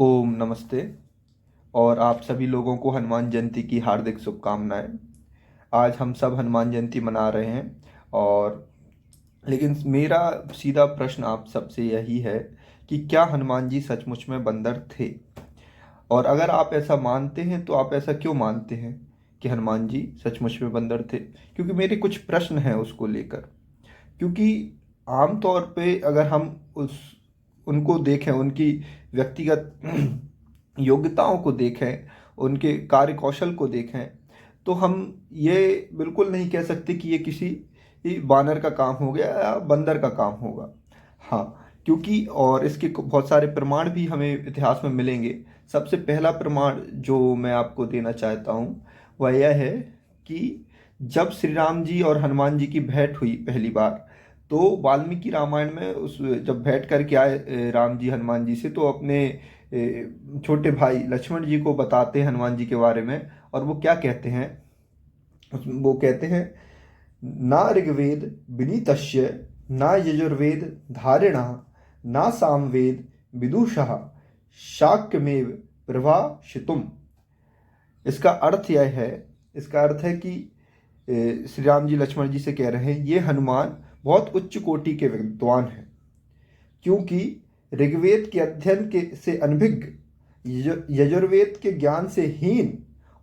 ओम नमस्ते। और आप सभी लोगों को हनुमान जयंती की हार्दिक शुभकामनाएं। आज हम सब हनुमान जयंती मना रहे हैं। और लेकिन मेरा सीधा प्रश्न आप सबसे यही है कि क्या हनुमान जी सचमुच में बंदर थे? और अगर आप ऐसा मानते हैं तो आप ऐसा क्यों मानते हैं कि हनुमान जी सचमुच में बंदर थे? क्योंकि मेरे कुछ प्रश्न हैं उसको लेकर। क्योंकि आमतौर पे अगर हम उस उनको देखें, उनकी व्यक्तिगत योग्यताओं को देखें, उनके कार्य कौशल को देखें, तो हम ये बिल्कुल नहीं कह सकते कि ये किसी बानर का काम हो गया या बंदर का काम होगा। हाँ, क्योंकि और इसके बहुत सारे प्रमाण भी हमें इतिहास में मिलेंगे। सबसे पहला प्रमाण जो मैं आपको देना चाहता हूँ वह यह है कि जब श्री राम जी और हनुमान जी की भेंट हुई पहली बार, तो वाल्मीकि रामायण में उस जब भेंट करके आए राम जी हनुमान जी से, तो अपने छोटे भाई लक्ष्मण जी को बताते हैं हनुमान जी के बारे में। और वो क्या कहते हैं? वो कहते हैं, ना ऋग्वेद विनीतस्य, ना यजुर्वेद धारिणः, ना सामवेद विदुषः, शाक्यमेव प्रभाषितुम। इसका अर्थ यह है, इसका अर्थ है कि श्री राम जी लक्ष्मण जी से कह रहे हैं ये हनुमान बहुत उच्च कोटि के विद्वान हैं, क्योंकि ऋग्वेद के अध्ययन के से अनभिज्ञ, यजुर्वेद के ज्ञान से हीन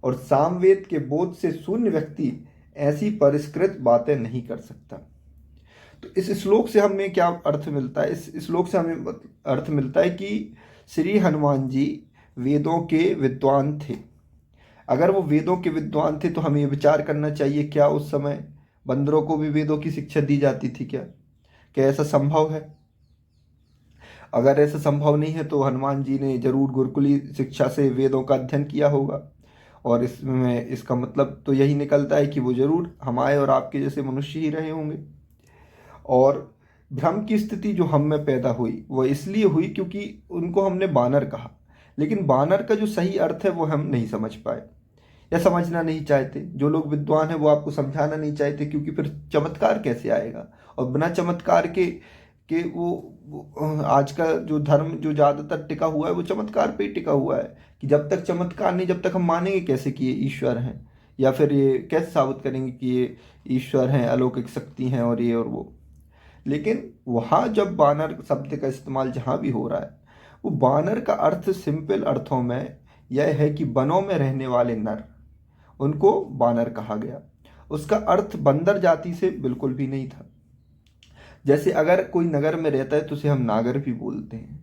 और सामवेद के बोध से शून्य व्यक्ति ऐसी परिष्कृत बातें नहीं कर सकता। तो इस श्लोक से हमें क्या अर्थ मिलता है? इस श्लोक से हमें अर्थ मिलता है कि श्री हनुमान जी वेदों के विद्वान थे। अगर वो वेदों के विद्वान थे तो हमें ये विचार करना चाहिए, क्या उस समय बंदरों को भी वेदों की शिक्षा दी जाती थी? क्या क्या ऐसा संभव है? अगर ऐसा संभव नहीं है तो हनुमान जी ने जरूर गुरुकुली शिक्षा से वेदों का अध्ययन किया होगा। और इसमें इसका मतलब तो यही निकलता है कि वो जरूर हमारे और आपके जैसे मनुष्य ही रहे होंगे। और भ्रम की स्थिति जो हम में पैदा हुई वो इसलिए हुई क्योंकि उनको हमने बानर कहा, लेकिन बानर का जो सही अर्थ है वो हम नहीं समझ पाए या समझना नहीं चाहते। जो लोग विद्वान हैं वो आपको समझाना नहीं चाहते, क्योंकि फिर चमत्कार कैसे आएगा? और बिना चमत्कार के वो आज का जो धर्म जो ज़्यादातर टिका हुआ है वो चमत्कार पे ही टिका हुआ है। कि जब तक चमत्कार नहीं, जब तक हम मानेंगे कैसे कि ये ईश्वर हैं? या फिर ये कैसे साबित करेंगे कि ये ईश्वर हैं, अलौकिक शक्ति हैं और ये और वो? लेकिन वहाँ जब बानर शब्द का इस्तेमाल जहाँ भी हो रहा है, वो बानर का अर्थ सिंपल अर्थों में यह है कि वनों में रहने वाले नर, उनको बानर कहा गया। उसका अर्थ बंदर जाति से बिल्कुल भी नहीं था। जैसे अगर कोई नगर में रहता है तो उसे हम नागर भी बोलते हैं।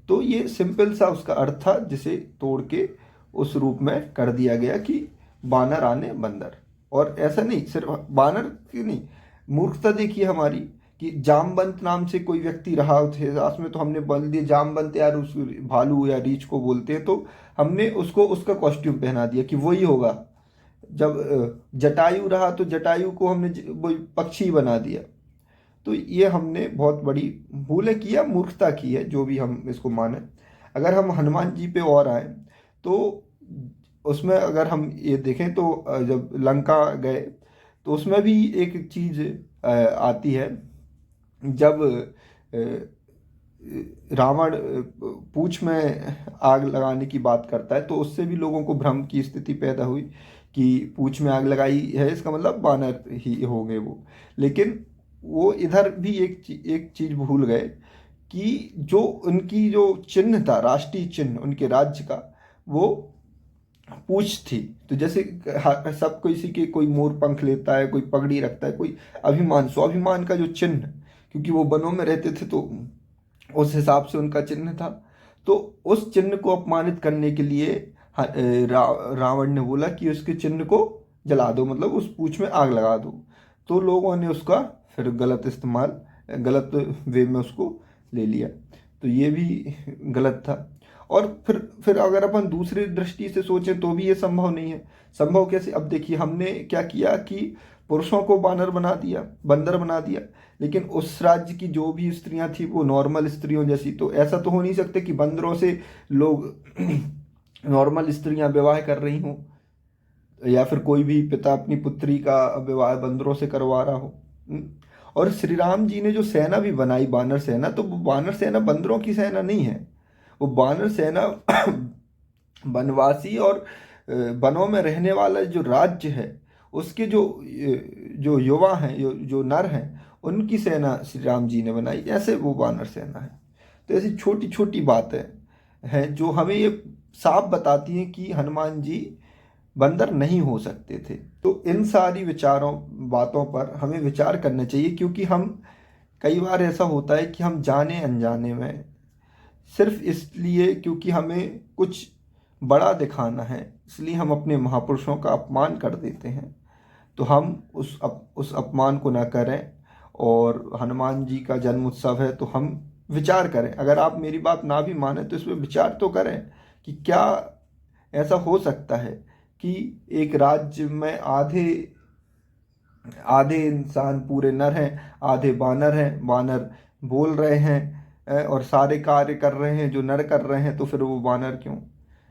तो ये सिंपल सा उसका अर्थ था, जिसे तोड़ के उस रूप में कर दिया गया कि बानर आने बंदर। और ऐसा नहीं, सिर्फ बानर की नहीं, मूर्खता देखिए हमारी कि जामवंत नाम से कोई व्यक्ति रहा इतिहास में, तो हमने बोल दिया जामवंत यार उस भालू या रीछ को बोलते हैं, तो हमने उसको उसका कॉस्ट्यूम पहना दिया कि वही होगा। जब जटायु रहा तो जटायु को हमने वो पक्षी बना दिया। तो ये हमने बहुत बड़ी भूल की या मूर्खता की है, जो भी हम इसको माने। अगर हम हनुमान जी पे और आए तो उसमें अगर हम ये देखें तो जब लंका गए तो उसमें भी एक चीज आती है। जब रावण पूंछ में आग लगाने की बात करता है, तो उससे भी लोगों को भ्रम की स्थिति पैदा हुई कि पूंछ में आग लगाई है इसका मतलब बानर ही हो गए वो। लेकिन वो इधर भी एक चीज भूल गए कि जो उनकी जो चिन्ह था, राष्ट्रीय चिन्ह उनके राज्य का, वो पूंछ थी। तो जैसे सब किसी के कोई मोर पंख लेता है, कोई पगड़ी रखता है, कोई अभिमान स्वाभिमान का जो चिन्ह, क्योंकि वो वनों में रहते थे तो उस हिसाब से उनका चिन्ह था। तो उस चिन्ह को अपमानित करने के लिए रावण ने बोला कि उसके चिन्ह को जला दो, मतलब उस पूंछ में आग लगा दो। तो लोगों ने उसका फिर गलत इस्तेमाल, गलत वे में उसको ले लिया। तो ये भी गलत था। और फिर अगर अपन दूसरी दृष्टि से सोचें तो भी ये संभव नहीं है। संभव कैसे? अब देखिए हमने क्या किया कि पुरुषों को बानर बना दिया, बंदर बना दिया, लेकिन उस राज्य की जो भी स्त्रियां थी वो नॉर्मल स्त्रियों जैसी। तो ऐसा तो हो नहीं सकते कि बंदरों से लोग नॉर्मल स्त्रियां विवाह कर रही हों, या फिर कोई भी पिता अपनी पुत्री का विवाह बंदरों से करवा रहा हो। और श्री राम जी ने जो सेना भी बनाई बानर सेना, तो वो बानर सेना बंदरों की सेना नहीं है। वो वानर सेना वनवासी और वनों में रहने वाला जो राज्य है उसके जो युवा हैं, जो नर हैं, उनकी सेना श्री राम जी ने बनाई, ऐसे वो वानर सेना है। तो ऐसी छोटी छोटी बातें हैं जो हमें ये साफ बताती हैं कि हनुमान जी बंदर नहीं हो सकते थे। तो इन सारी बातों पर हमें विचार करना चाहिए, क्योंकि हम कई बार ऐसा होता है कि हम जाने अनजाने में सिर्फ इसलिए क्योंकि हमें कुछ बड़ा दिखाना है, इसलिए हम अपने महापुरुषों का अपमान कर देते हैं। तो हम उस अपमान को ना करें, और हनुमान जी का जन्म उत्सव है तो हम विचार करें। अगर आप मेरी बात ना भी माने तो इसमें विचार तो करें कि क्या ऐसा हो सकता है कि एक राज्य में आधे आधे इंसान पूरे नर हैं, आधे बानर हैं, बानर बोल रहे हैं और सारे कार्य कर रहे हैं जो नर कर रहे हैं, तो फिर वो बानर क्यों?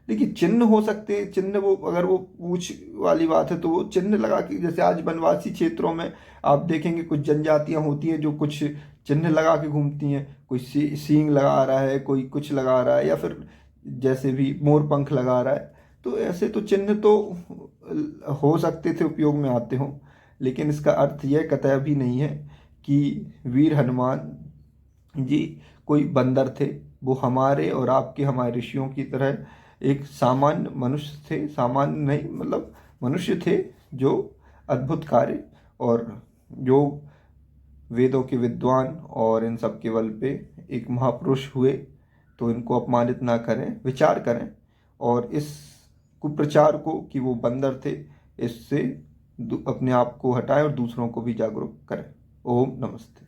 देखिए, चिन्ह हो सकते हैं, चिन्ह वो अगर वो पूछ वाली बात है तो वो चिन्ह लगा के, जैसे आज वनवासी क्षेत्रों में आप देखेंगे कुछ जनजातियां होती हैं जो कुछ चिन्ह लगा के घूमती हैं, कोई सींग लगा रहा है, कोई कुछ लगा रहा है, या फिर जैसे भी मोर पंख लगा रहा है। तो ऐसे तो चिन्ह तो हो सकते थे, उपयोग में आते हों, लेकिन इसका अर्थ यह कतई भी नहीं है कि वीर हनुमान जी कोई बंदर थे। वो हमारे और आपके, हमारे ऋषियों की तरह एक सामान्य मनुष्य थे, सामान्य नहीं मतलब मनुष्य थे, जो अद्भुत कार्य और जो वेदों के विद्वान और इन सब के बल पे एक महापुरुष हुए। तो इनको अपमानित ना करें, विचार करें, और इस कुप्रचार को कि वो बंदर थे, इससे अपने आप को हटाएं और दूसरों को भी जागरूक करें। ओम नमस्ते।